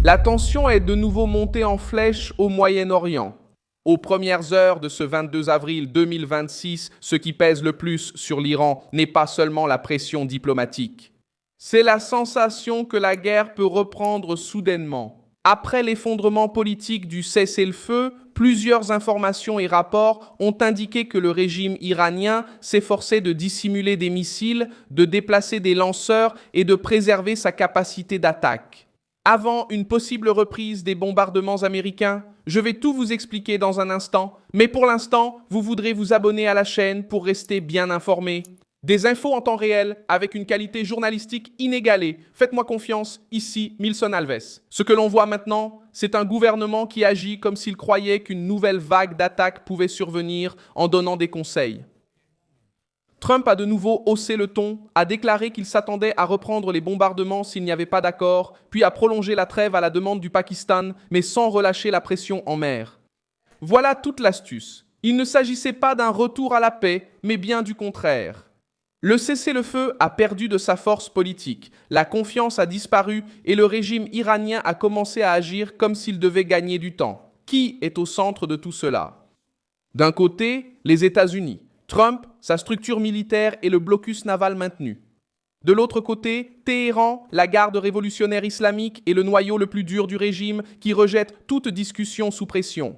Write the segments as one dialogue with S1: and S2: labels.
S1: La tension est de nouveau montée en flèche au Moyen-Orient. Aux premières heures de ce 22 avril 2026, ce qui pèse le plus sur l'Iran n'est pas seulement la pression diplomatique. C'est la sensation que la guerre peut reprendre soudainement. Après l'effondrement politique du cessez-le-feu, plusieurs informations et rapports ont indiqué que le régime iranien s'efforçait de dissimuler des missiles, de déplacer des lanceurs et de préserver sa capacité d'attaque. Avant une possible reprise des bombardements américains, je vais tout vous expliquer dans un instant, mais pour l'instant, vous voudrez vous abonner à la chaîne pour rester bien informé. Des infos en temps réel, avec une qualité journalistique inégalée. Faites-moi confiance, ici Milson Alves. Ce que l'on voit maintenant, c'est un gouvernement qui agit comme s'il croyait qu'une nouvelle vague d'attaques pouvait survenir en donnant des conseils. Trump a de nouveau haussé le ton, a déclaré qu'il s'attendait à reprendre les bombardements s'il n'y avait pas d'accord, puis a prolongé la trêve à la demande du Pakistan, mais sans relâcher la pression en mer. Voilà toute l'astuce. Il ne s'agissait pas d'un retour à la paix, mais bien du contraire. Le cessez-le-feu a perdu de sa force politique, la confiance a disparu et le régime iranien a commencé à agir comme s'il devait gagner du temps. Qui est au centre de tout cela? D'un côté, les États-Unis. Trump, sa structure militaire et le blocus naval maintenu. De l'autre côté, Téhéran, la garde révolutionnaire islamique et le noyau le plus dur du régime qui rejette toute discussion sous pression.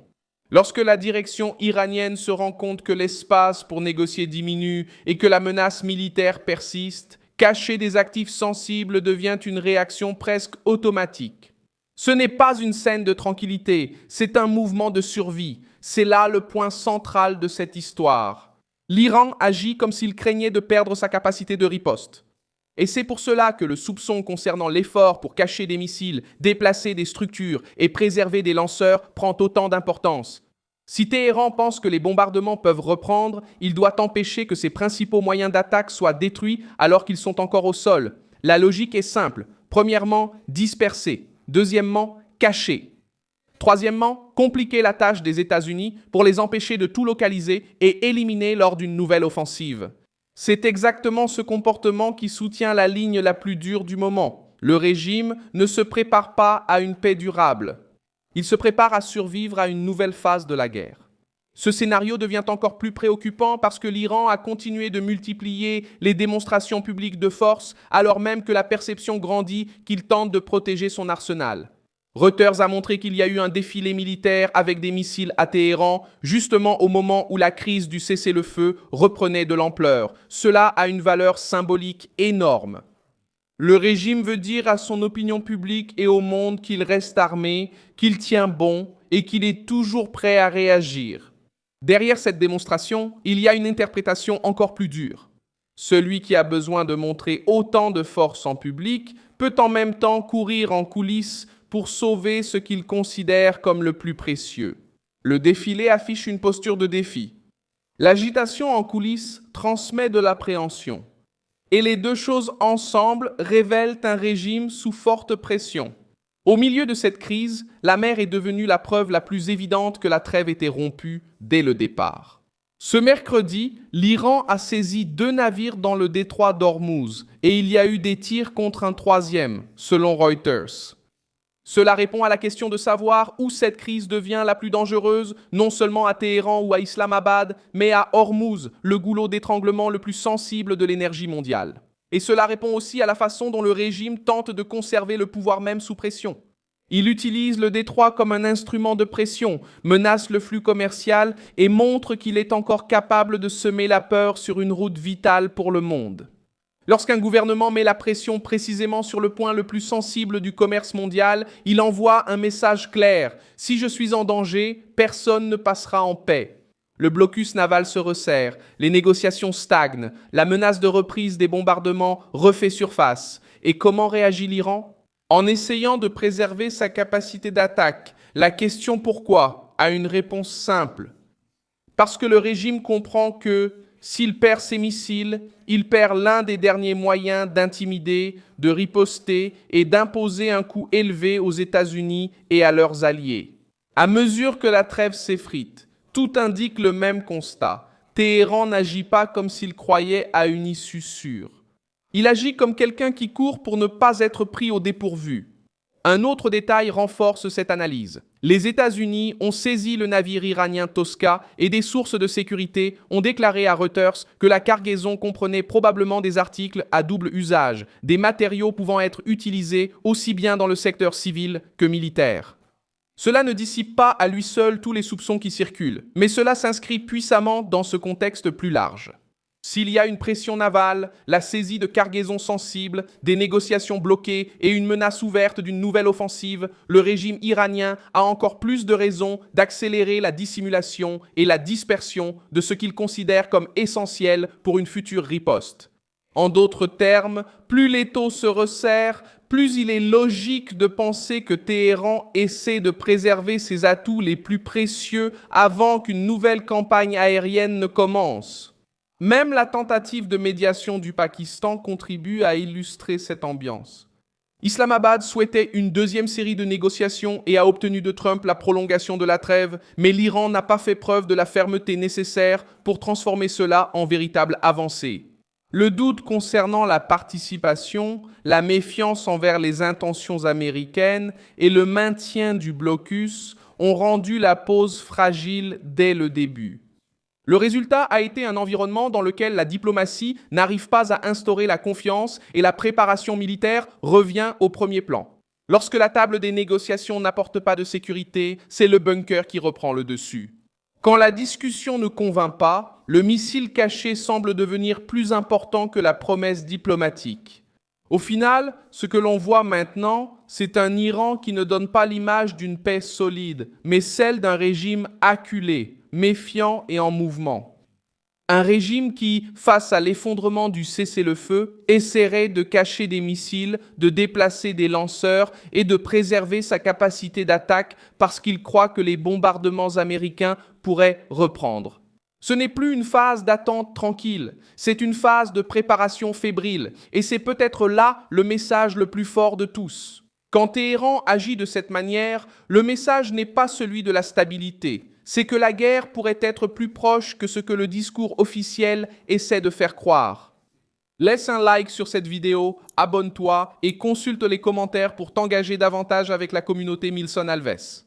S1: Lorsque la direction iranienne se rend compte que l'espace pour négocier diminue et que la menace militaire persiste, cacher des actifs sensibles devient une réaction presque automatique. Ce n'est pas une scène de tranquillité, c'est un mouvement de survie. C'est là le point central de cette histoire. L'Iran agit comme s'il craignait de perdre sa capacité de riposte. Et c'est pour cela que le soupçon concernant l'effort pour cacher des missiles, déplacer des structures et préserver des lanceurs prend autant d'importance. Si Téhéran pense que les bombardements peuvent reprendre, il doit empêcher que ses principaux moyens d'attaque soient détruits alors qu'ils sont encore au sol. La logique est simple. Premièrement, disperser. Deuxièmement, cacher. Troisièmement, compliquer la tâche des États-Unis pour les empêcher de tout localiser et éliminer lors d'une nouvelle offensive. C'est exactement ce comportement qui soutient la ligne la plus dure du moment. Le régime ne se prépare pas à une paix durable. Il se prépare à survivre à une nouvelle phase de la guerre. Ce scénario devient encore plus préoccupant parce que l'Iran a continué de multiplier les démonstrations publiques de force alors même que la perception grandit qu'il tente de protéger son arsenal. Reuters a montré qu'il y a eu un défilé militaire avec des missiles à Téhéran, justement au moment où la crise du cessez-le-feu reprenait de l'ampleur. Cela a une valeur symbolique énorme. Le régime veut dire à son opinion publique et au monde qu'il reste armé, qu'il tient bon et qu'il est toujours prêt à réagir. Derrière cette démonstration, il y a une interprétation encore plus dure. Celui qui a besoin de montrer autant de force en public peut en même temps courir en coulisses pour sauver ce qu'il considère comme le plus précieux. Le défilé affiche une posture de défi. L'agitation en coulisses transmet de l'appréhension. Et les deux choses ensemble révèlent un régime sous forte pression. Au milieu de cette crise, la mer est devenue la preuve la plus évidente que la trêve était rompue dès le départ. Ce mercredi, l'Iran a saisi 2 navires dans le détroit d'Ormuz et il y a eu des tirs contre un troisième, selon Reuters. Cela répond à la question de savoir où cette crise devient la plus dangereuse, non seulement à Téhéran ou à Islamabad, mais à Ormuz, le goulot d'étranglement le plus sensible de l'énergie mondiale. Et cela répond aussi à la façon dont le régime tente de conserver le pouvoir même sous pression. Il utilise le détroit comme un instrument de pression, menace le flux commercial et montre qu'il est encore capable de semer la peur sur une route vitale pour le monde. Lorsqu'un gouvernement met la pression précisément sur le point le plus sensible du commerce mondial, il envoie un message clair. Si je suis en danger, personne ne passera en paix. Le blocus naval se resserre, les négociations stagnent, la menace de reprise des bombardements refait surface. Et comment réagit l'Iran? En essayant de préserver sa capacité d'attaque, la question pourquoi a une réponse simple. Parce que le régime comprend que s'il perd ses missiles, il perd l'un des derniers moyens d'intimider, de riposter et d'imposer un coût élevé aux États-Unis et à leurs alliés. À mesure que la trêve s'effrite, tout indique le même constat. Téhéran n'agit pas comme s'il croyait à une issue sûre. Il agit comme quelqu'un qui court pour ne pas être pris au dépourvu. Un autre détail renforce cette analyse. Les États-Unis ont saisi le navire iranien Tosca et des sources de sécurité ont déclaré à Reuters que la cargaison comprenait probablement des articles à double usage, des matériaux pouvant être utilisés aussi bien dans le secteur civil que militaire. Cela ne dissipe pas à lui seul tous les soupçons qui circulent, mais cela s'inscrit puissamment dans ce contexte plus large. S'il y a une pression navale, la saisie de cargaisons sensibles, des négociations bloquées et une menace ouverte d'une nouvelle offensive, le régime iranien a encore plus de raisons d'accélérer la dissimulation et la dispersion de ce qu'il considère comme essentiel pour une future riposte. En d'autres termes, plus l'étau se resserre, plus il est logique de penser que Téhéran essaie de préserver ses atouts les plus précieux avant qu'une nouvelle campagne aérienne ne commence. Même la tentative de médiation du Pakistan contribue à illustrer cette ambiance. Islamabad souhaitait une deuxième série de négociations et a obtenu de Trump la prolongation de la trêve, mais l'Iran n'a pas fait preuve de la fermeté nécessaire pour transformer cela en véritable avancée. Le doute concernant la participation, la méfiance envers les intentions américaines et le maintien du blocus ont rendu la pause fragile dès le début. Le résultat a été un environnement dans lequel la diplomatie n'arrive pas à instaurer la confiance et la préparation militaire revient au premier plan. Lorsque la table des négociations n'apporte pas de sécurité, c'est le bunker qui reprend le dessus. Quand la discussion ne convainc pas, le missile caché semble devenir plus important que la promesse diplomatique. Au final, ce que l'on voit maintenant, c'est un Iran qui ne donne pas l'image d'une paix solide, mais celle d'un régime acculé, méfiant et en mouvement. Un régime qui, face à l'effondrement du cessez-le-feu, essaierait de cacher des missiles, de déplacer des lanceurs et de préserver sa capacité d'attaque parce qu'il croit que les bombardements américains pourraient reprendre. Ce n'est plus une phase d'attente tranquille, c'est une phase de préparation fébrile, et c'est peut-être là le message le plus fort de tous. Quand Téhéran agit de cette manière, le message n'est pas celui de la stabilité, c'est que la guerre pourrait être plus proche que ce que le discours officiel essaie de faire croire. Laisse un like sur cette vidéo, abonne-toi et consulte les commentaires pour t'engager davantage avec la communauté Milson Alves.